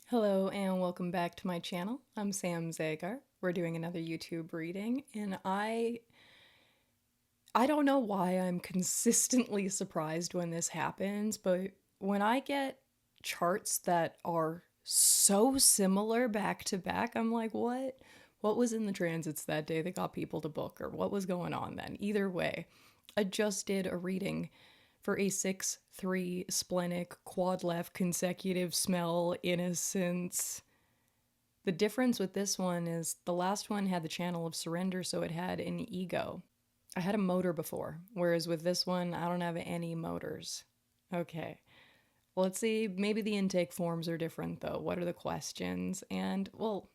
Hello and welcome back to my channel. I'm Sam Zagar. We're doing another YouTube reading, and I don't know why I'm consistently surprised when this happens, but when I get charts that are so similar back to back, I'm like, what was in the transits that day that got people to book, or what was going on then? Either way, I just did a reading for a 6-3 splenic quad left consecutive smell innocence. The difference with this one is the last one had the channel of surrender, so it had an ego. I had a motor before, whereas with this one, I don't have any motors. Okay, well, let's see. Maybe the intake forms are different, though. What are the questions? And, well,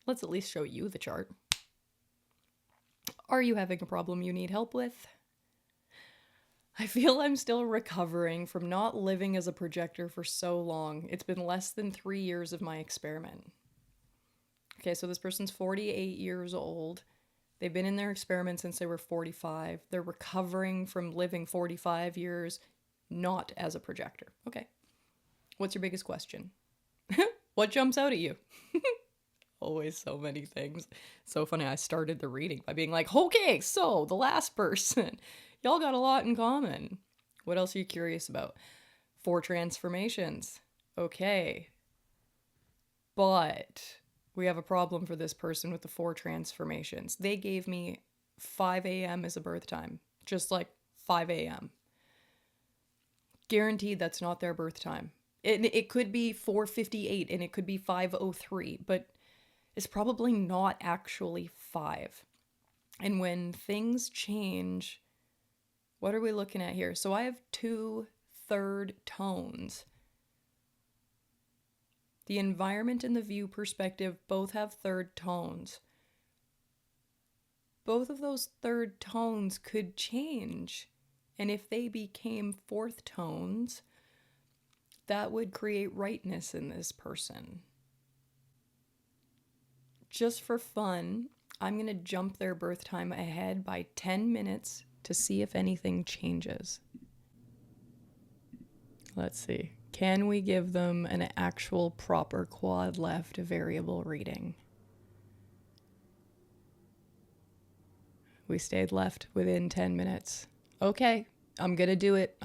let's at least show you the chart. Are you having a problem you need help with? I feel I'm still recovering from not living as a projector for so long. It's been less than 3 years of my experiment. Okay, so this person's 48 years old. They've been in their experiment since they were 45. They're recovering from living 45 years not as a projector. Okay. What's your biggest question? What jumps out at you? Always so many things. So funny, I started the reading by being like, okay, so the last person. Y'all got a lot in common. What else are you curious about? 4 transformations. Okay. But we have a problem for this person with the 4 transformations. They gave me 5 a.m. as a birth time. Just like 5 a.m. Guaranteed that's not their birth time. It could be 4:58 and it could be 5:03, but it's probably not actually 5. And when things change, what are we looking at here? So I have 2 third tones. The environment and the view perspective both have third tones. Both of those third tones could change. And if they became 4th tones, that would create rightness in this person. Just for fun, I'm going to jump their birth time ahead by 10 minutes to see if anything changes. Let's see. Can we give them an actual proper quad left variable reading? We stayed left within 10 minutes. Okay, I'm going to do it.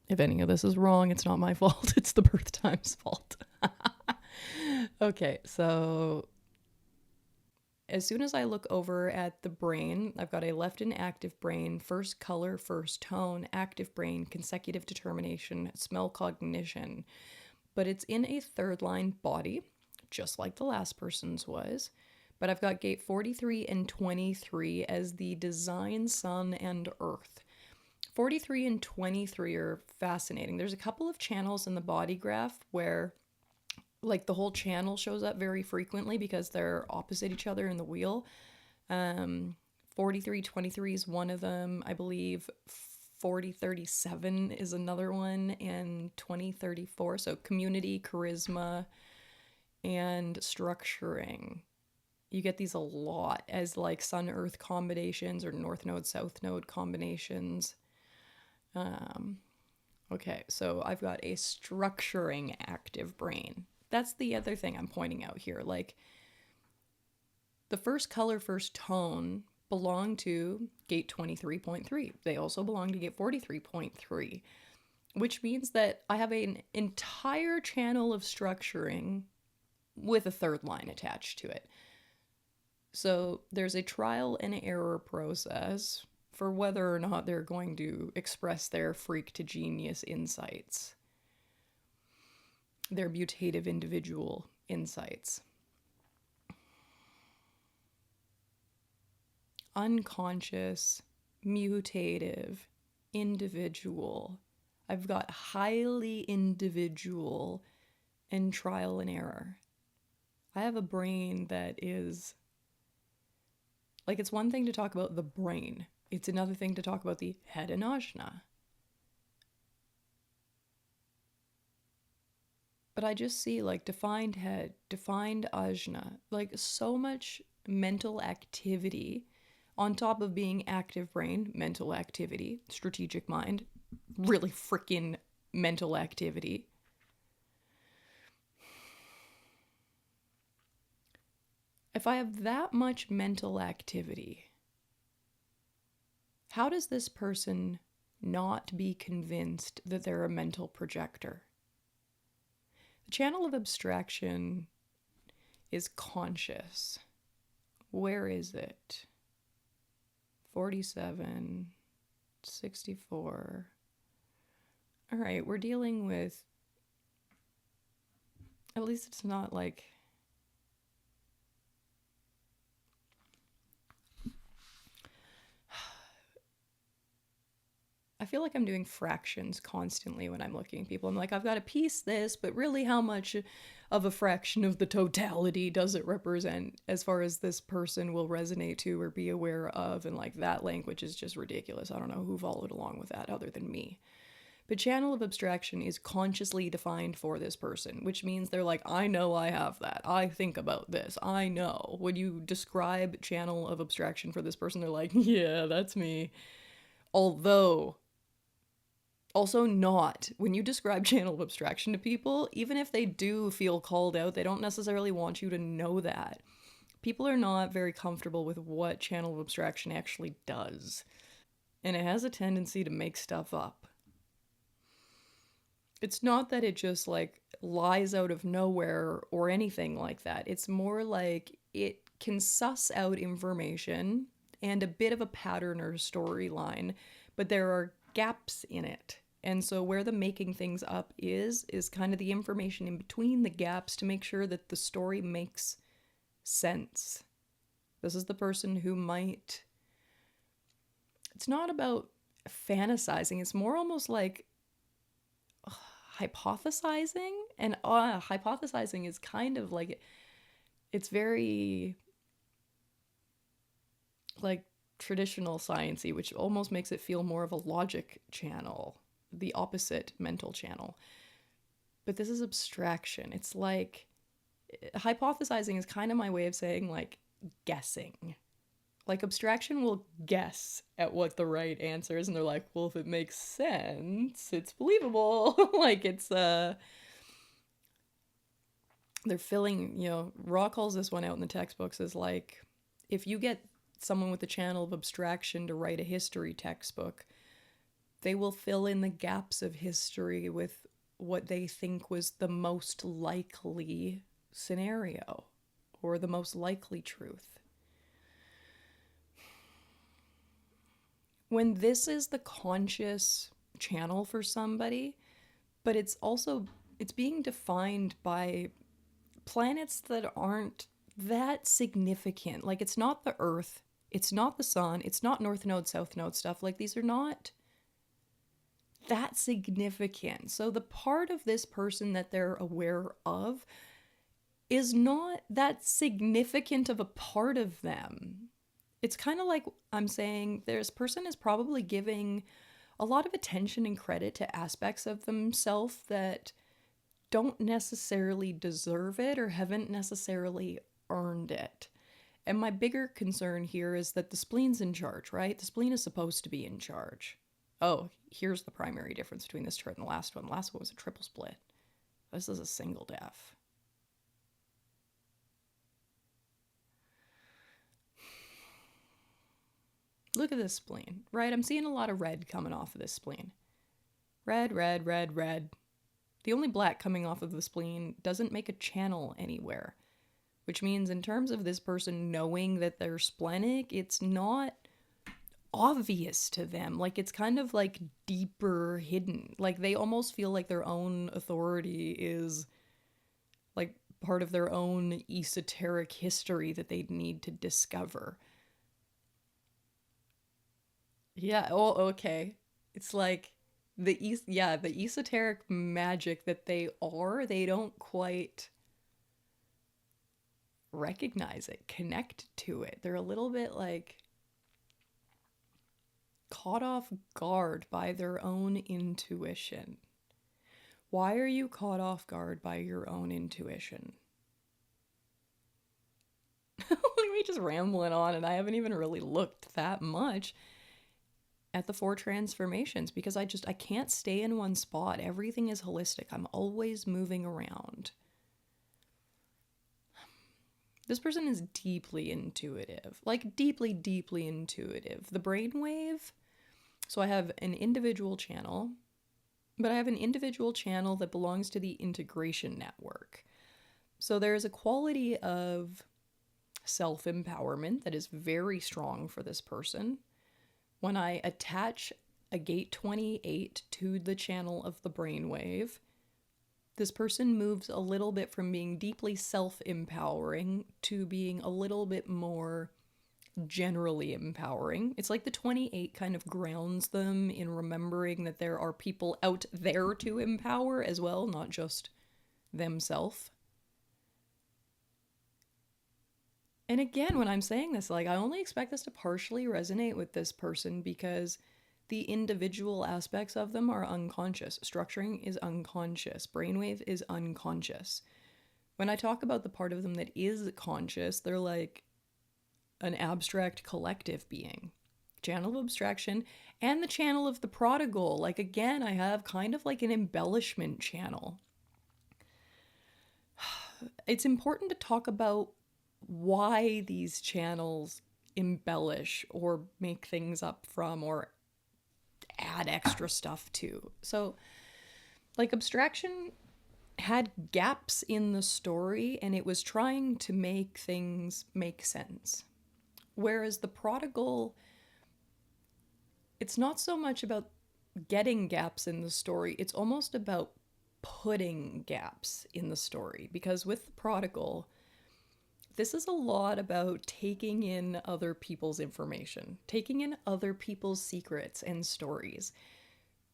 If any of this is wrong, it's not my fault. It's the birth time's fault. Okay, so as soon as I look over at the brain, I've got a left and active brain, first color, first tone, active brain, consecutive determination, smell cognition. But it's in a third line body, just like the last person's was. But I've got gate 43 and 23 as the design sun and earth. 43 and 23 are fascinating. There's a couple of channels in the body graph where like the whole channel shows up very frequently because they're opposite each other in the wheel. 4323 is one of them. I believe 4037 is another one, and 2034. So community, charisma, and structuring. You get these a lot as like sun-earth combinations or north node, south node combinations. Okay, so I've got a structuring active brain. That's the other thing I'm pointing out here. Like, the first color, first tone belong to gate 23.3. They also belong to gate 43.3, which means that I have an entire channel of structuring with a third line attached to it. So there's a trial and error process for whether or not they're going to express their freak to genius insights, their mutative individual insights. Unconscious, mutative, individual. I've got highly individual and trial and error. I have a brain that is, like, it's one thing to talk about the brain. It's another thing to talk about the head and ajna. But I just see like defined head, defined ajna, like so much mental activity on top of being active brain, mental activity, strategic mind, really freaking mental activity. if I have that much mental activity, how does this person not be convinced that they're a mental projector? The channel of abstraction is conscious. Where is it? 47, 64. All right, we're dealing with, at least it's not like, I feel like I'm doing fractions constantly when I'm looking at people. I'm like, I've got to piece this, but really how much of a fraction of the totality does it represent as far as this person will resonate to or be aware of? And like that language is just ridiculous. I don't know who followed along with that other than me. But channel of abstraction is consciously defined for this person, which means they're like, I know I have that. I think about this. I know. When you describe channel of abstraction for this person, they're like, yeah, that's me. Although, also not. When you describe channel of abstraction to people, even if they do feel called out, they don't necessarily want you to know that. People are not very comfortable with what channel of abstraction actually does. And it has a tendency to make stuff up. It's not that it just like lies out of nowhere or anything like that. It's more like it can suss out information and a bit of a pattern or storyline, but there are gaps in it. And so where the making things up is kind of the information in between the gaps to make sure that the story makes sense. This is the person who might, it's not about fantasizing, it's more almost like hypothesizing. And hypothesizing is kind of like, it's very like traditional sciencey, which almost makes it feel more of a logic channel, the opposite mental channel. But this is abstraction. It's like, hypothesizing is kind of my way of saying like guessing. Like abstraction will guess at what the right answer is, and they're like, well, if it makes sense, it's believable. Like it's they're filling, Raw calls this one out in the textbooks as like, if you get someone with the channel of abstraction to write a history textbook, they will fill in the gaps of history with what they think was the most likely scenario or the most likely truth. When this is the conscious channel for somebody, but it's being defined by planets that aren't that significant. Like it's not the Earth, it's not the sun, it's not North Node, South Node stuff. Like these are not that significant. So the part of this person that they're aware of is not that significant of a part of them. It's kind of like I'm saying this person is probably giving a lot of attention and credit to aspects of themselves that don't necessarily deserve it or haven't necessarily earned it. And my bigger concern here is that the spleen's in charge, right? The spleen is supposed to be in charge. Oh, here's the primary difference between this chart and the last one. The last one was a triple split. This is a single def. Look at this spleen, right? I'm seeing a lot of red coming off of this spleen. Red, red, red, red. The only black coming off of the spleen doesn't make a channel anywhere, which means in terms of this person knowing that they're splenic, it's not obvious to them. Like it's kind of like deeper hidden. Like they almost feel like their own authority is like part of their own esoteric history that they need to discover. Yeah, oh, okay. It's like the esoteric magic that they are, they don't quite recognize it, connect to it. They're a little bit like caught off guard by their own intuition. Why are you caught off guard by your own intuition? Look at me just rambling on, and I haven't even really looked that much at the 4 transformations because I can't stay in one spot. Everything is holistic. I'm always moving around. This person is deeply intuitive, like deeply, deeply intuitive. The brainwave, so I have an individual channel, but I have an individual channel that belongs to the integration network. So there's a quality of self-empowerment that is very strong for this person. When I attach a gate 28 to the channel of the brainwave, this person moves a little bit from being deeply self-empowering to being a little bit more generally empowering. It's like the 28 kind of grounds them in remembering that there are people out there to empower as well, not just themselves. And again, when I'm saying this, like, I only expect this to partially resonate with this person because the individual aspects of them are unconscious. Structuring is unconscious. Brainwave is unconscious. When I talk about the part of them that is conscious, they're like an abstract collective being. Channel of abstraction and the channel of the prodigal. Like, again, I have kind of like an embellishment channel. It's important to talk about why these channels embellish or make things up from or add extra stuff to. So, like, abstraction had gaps in the story and it was trying to make things make sense. Whereas the prodigal, it's not so much about getting gaps in the story, it's almost about putting gaps in the story. Because with the prodigal, this is a lot about taking in other people's information, taking in other people's secrets and stories.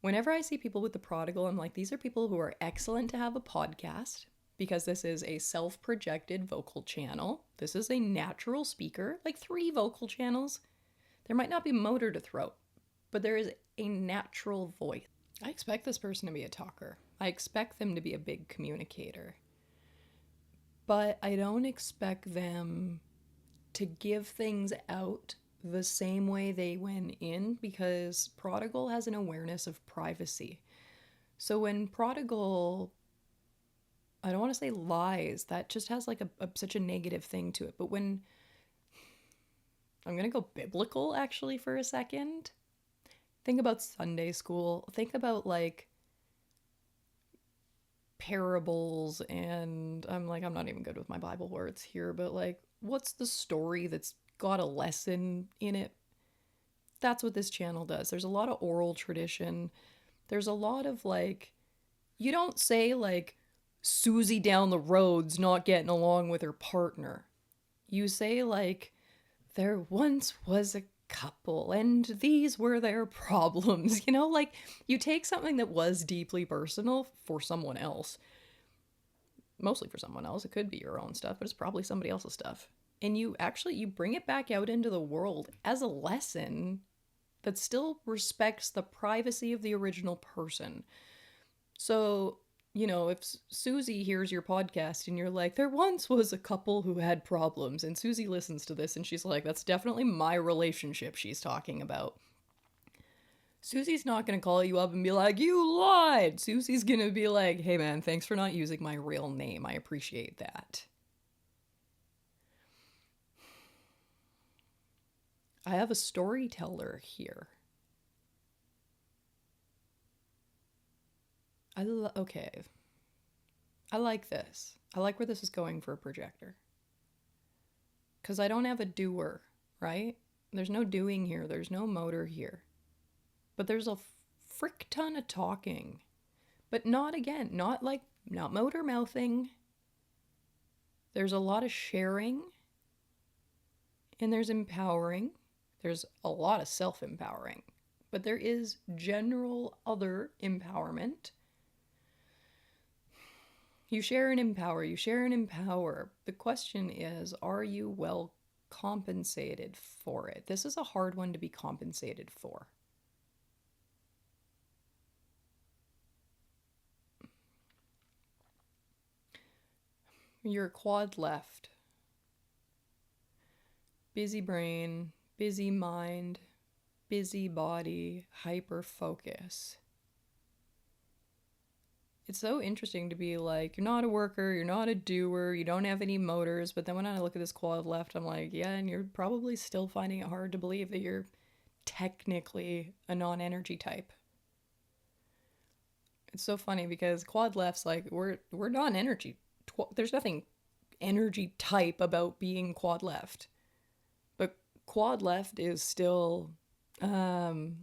Whenever I see people with the prodigal, I'm like, these are people who are excellent to have a podcast because this is a self-projected vocal channel. This is a natural speaker, like 3 vocal channels. There might not be motor to throat, but there is a natural voice. I expect this person to be a talker. I expect them to be a big communicator. But I don't expect them to give things out the same way they went in because prodigal has an awareness of privacy. So when prodigal, I don't want to say lies, that just has like such a negative thing to it. But when, I'm going to go biblical actually for a second. Think about Sunday school. Think about like parables, and I'm not even good with my Bible words here, but like, what's the story that's got a lesson in it? That's what this channel does. There's a lot of oral tradition. There's a lot of like, you don't say like, Susie down the road's not getting along with her partner. You say like, there once was a couple and these were their problems, you know, like you take something that was deeply personal for someone else, mostly for someone else, it could be your own stuff, but it's probably somebody else's stuff, and you bring it back out into the world as a lesson that still respects the privacy of the original person. So, you know, if Susie hears your podcast and you're like, there once was a couple who had problems, and Susie listens to this and she's like, that's definitely my relationship she's talking about. Susie's not going to call you up and be like, you lied. Susie's going to be like, hey man, thanks for not using my real name. I appreciate that. I have a storyteller here. Okay. I like this. I like where this is going for a projector. Because I don't have a doer, right? There's no doing here. There's no motor here. But there's a frick ton of talking. But not motor mouthing. There's a lot of sharing. And there's empowering. There's a lot of self-empowering. But there is general other empowerment. You share and empower. You share and empower. The question is, are you well compensated for it? This is a hard one to be compensated for. You're quad left. Busy brain, busy mind, busy body, hyper focus. It's so interesting to be like, you're not a worker, you're not a doer, you don't have any motors. But then when I look at this quad left, I'm like, yeah, and you're probably still finding it hard to believe that you're technically a non-energy type. It's so funny because quad left's like, we're non-energy. There's nothing energy type about being quad left. But quad left is still an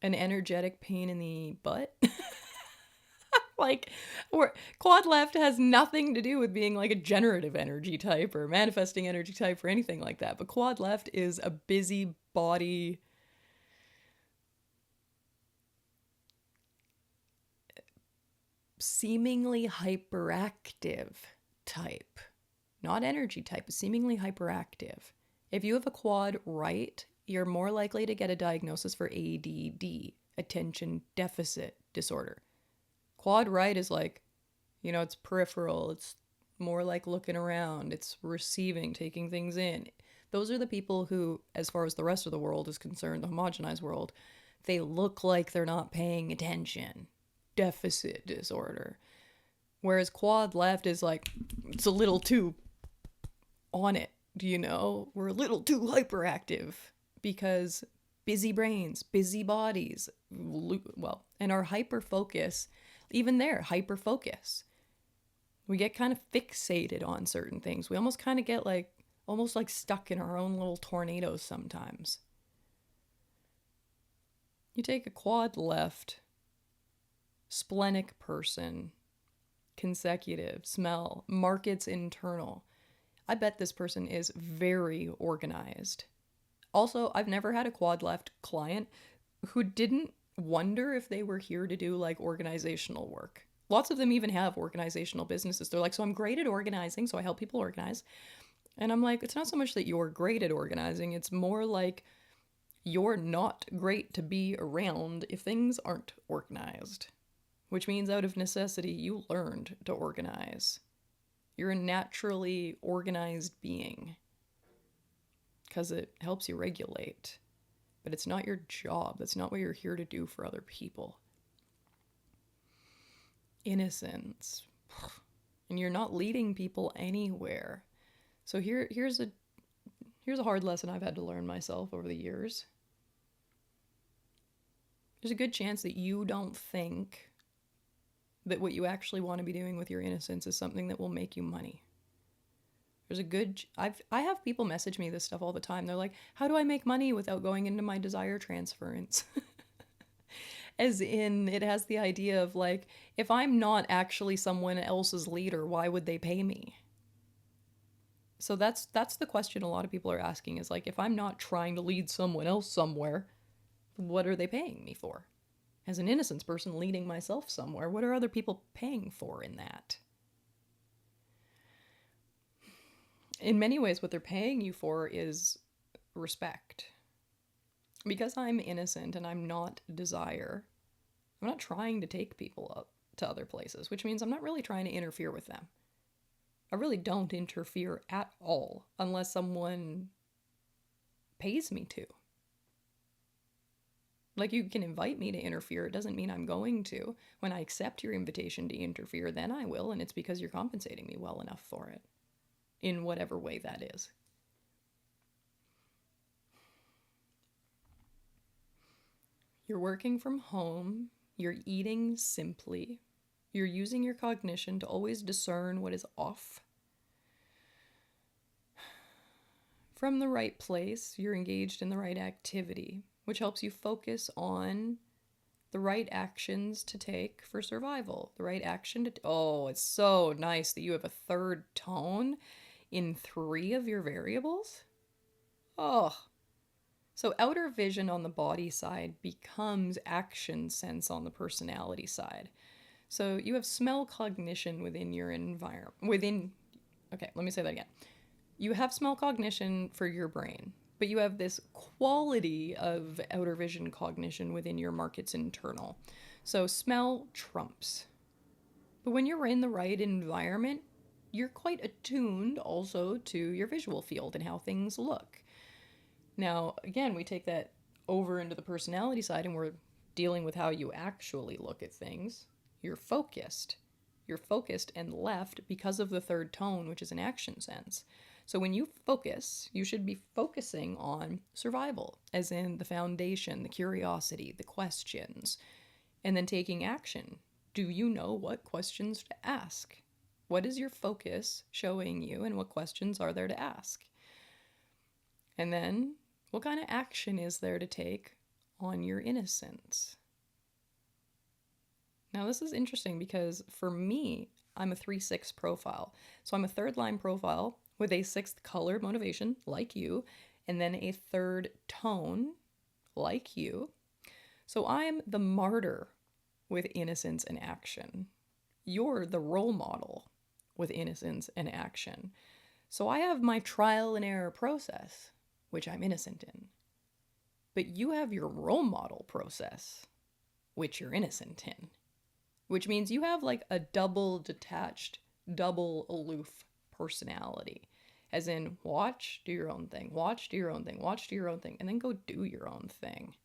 energetic pain in the butt. Like, or quad left has nothing to do with being like a generative energy type or manifesting energy type or anything like that. But quad left is a busy body, seemingly hyperactive type. Not energy type, but seemingly hyperactive. If you have a quad right, you're more likely to get a diagnosis for ADD, attention deficit disorder. Quad right is like, it's peripheral, it's more like looking around, it's receiving, taking things in. Those are the people who, as far as the rest of the world is concerned, the homogenized world, they look like they're not paying attention. Deficit disorder. Whereas quad left is like, it's a little too on it, We're a little too hyperactive because busy brains, busy bodies, and our hyper focus, even there, hyper focus. We get kind of fixated on certain things. We almost kind of get almost like stuck in our own little tornadoes sometimes. You take a quad left, splenic person, consecutive, smell, markets internal. I bet this person is very organized. Also, I've never had a quad left client who didn't wonder if they were here to do like organizational work. Lots of them even have organizational businesses. They're like, so I'm great at organizing, so I help people organize. And I'm like, it's not so much that you're great at organizing, it's more like you're not great to be around if things aren't organized. Which means out of necessity, you learned to organize. You're a naturally organized being because it helps you regulate. But it's not your job. That's not what you're here to do for other people. Innocence. And you're not leading people anywhere. So here's a hard lesson I've had to learn myself over the years. There's a good chance that you don't think that what you actually want to be doing with your innocence is something that will make you money. I have people message me this stuff all the time. They're like, how do I make money without going into my desire transference? As in, it has the idea of like, if I'm not actually someone else's leader, why would they pay me? So that's the question a lot of people are asking is like, if I'm not trying to lead someone else somewhere, what are they paying me for? As an innocence person leading myself somewhere, what are other people paying for in that? In many ways, what they're paying you for is respect. Because I'm innocent and I'm not desire, I'm not trying to take people up to other places, which means I'm not really trying to interfere with them. I really don't interfere at all unless someone pays me to. Like, you can invite me to interfere. It doesn't mean I'm going to. When I accept your invitation to interfere, then I will, and it's because you're compensating me well enough for it. In whatever way that is. You're working from home. You're eating simply. You're using your cognition to always discern what is off. From the right place, you're engaged in the right activity, which helps you focus on the right actions to take for survival. The right action to... Oh, it's so nice that you have a third tone in 3 of your variables. Oh. So outer vision on the body side becomes action sense on the personality side. So you have smell cognition within your environment. Okay, let me say that again. You have smell cognition for your brain, but you have this quality of outer vision cognition within your markets internal. So smell trumps. But when you're in the right environment, you're quite attuned also to your visual field and how things look. Now, again, we take that over into the personality side and we're dealing with how you actually look at things, you're focused. You're focused and left because of the third tone, which is an action sense. So when you focus, you should be focusing on survival, as in the foundation, the curiosity, the questions, and then taking action. Do you know what questions to ask? What is your focus showing you, and what questions are there to ask? And then, what kind of action is there to take on your innocence? Now, this is interesting because for me, I'm a 3-6 profile. So I'm a third line profile with a sixth color motivation, like you, and then a third tone, like you. So I'm the martyr with innocence and action. You're the role model with innocence and action. So I have my trial and error process, which I'm innocent in. But you have your role model process, which you're innocent in. Which means you have like a double detached, double aloof personality. As in, watch, do your own thing, watch, do your own thing, watch, do your own thing, and then go do your own thing.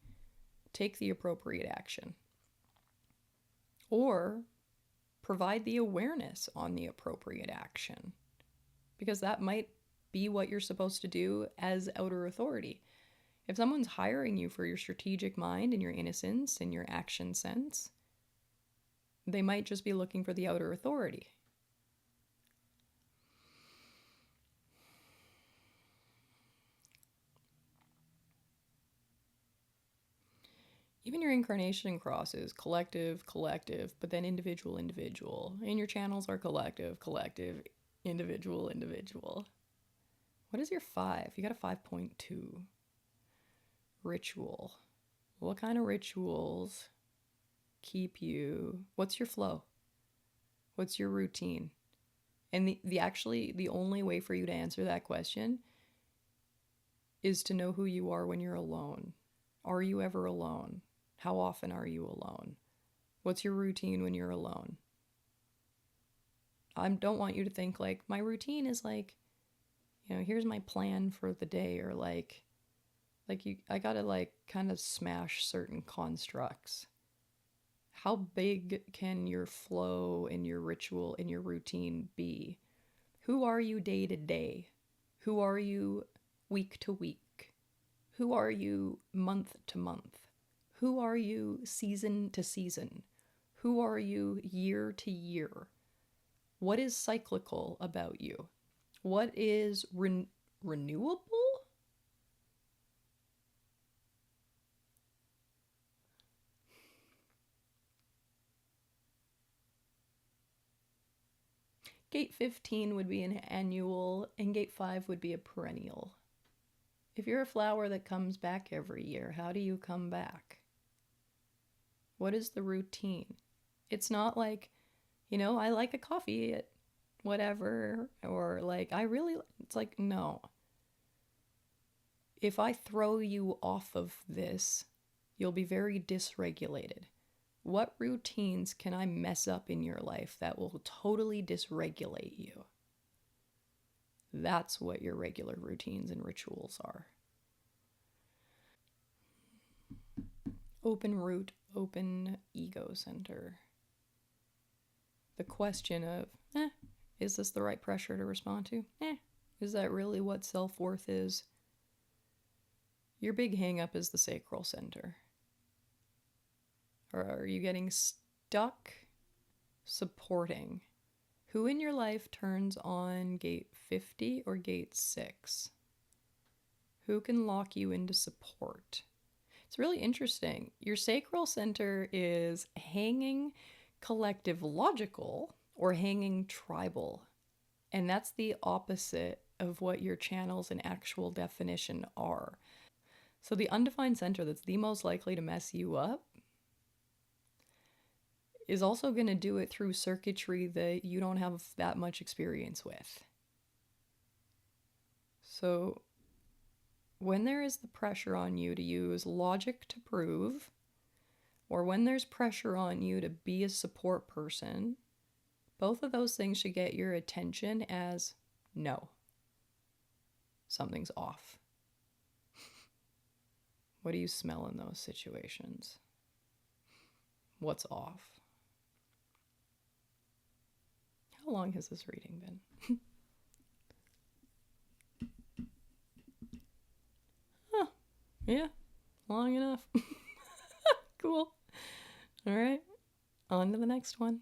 Take the appropriate action. Or provide the awareness on the appropriate action. Because that might be what you're supposed to do as outer authority. If someone's hiring you for your strategic mind and your innocence and your action sense, they might just be looking for the outer authority. Even your incarnation crosses collective, collective, but then individual, individual. And your channels are collective, collective, individual, individual. What is your 5? You got a 5.2. Ritual. What kind of rituals keep you? What's your flow? What's your routine? And the only way for you to answer that question is to know who you are when you're alone. Are you ever alone? How often are you alone? What's your routine when you're alone? I don't want you to think like my routine is like, here's my plan for the day, or I gotta like kind of smash certain constructs. How big can your flow and your ritual and your routine be? Who are you day to day? Who are you week to week? Who are you month to month? Who are you season to season? Who are you year to year? What is cyclical about you? What is renewable? Gate 15 would be an annual, and gate 5 would be a perennial. If you're a flower that comes back every year, how do you come back? What is the routine? It's not like, I like a coffee at whatever, or like, it's like, no. If I throw you off of this, you'll be very dysregulated. What routines can I mess up in your life that will totally dysregulate you? That's what your regular routines and rituals are. Open root, open ego center. The question of, is this the right pressure to respond to? Is that really what self-worth is? Your big hang-up is the sacral center. Or are you getting stuck supporting? Who in your life turns on gate 50 or gate 6? Who can lock you into support? It's really interesting. Your sacral center is hanging collective logical or hanging tribal. And that's the opposite of what your channels in actual definition are. So the undefined center that's the most likely to mess you up is also going to do it through circuitry that you don't have that much experience with. So when there is the pressure on you to use logic to prove, or when there's pressure on you to be a support person, both of those things should get your attention as, no, something's off. What do you smell in those situations? what's off. How long has this reading been? Huh. Yeah, long enough. Cool. All right, on to the next one.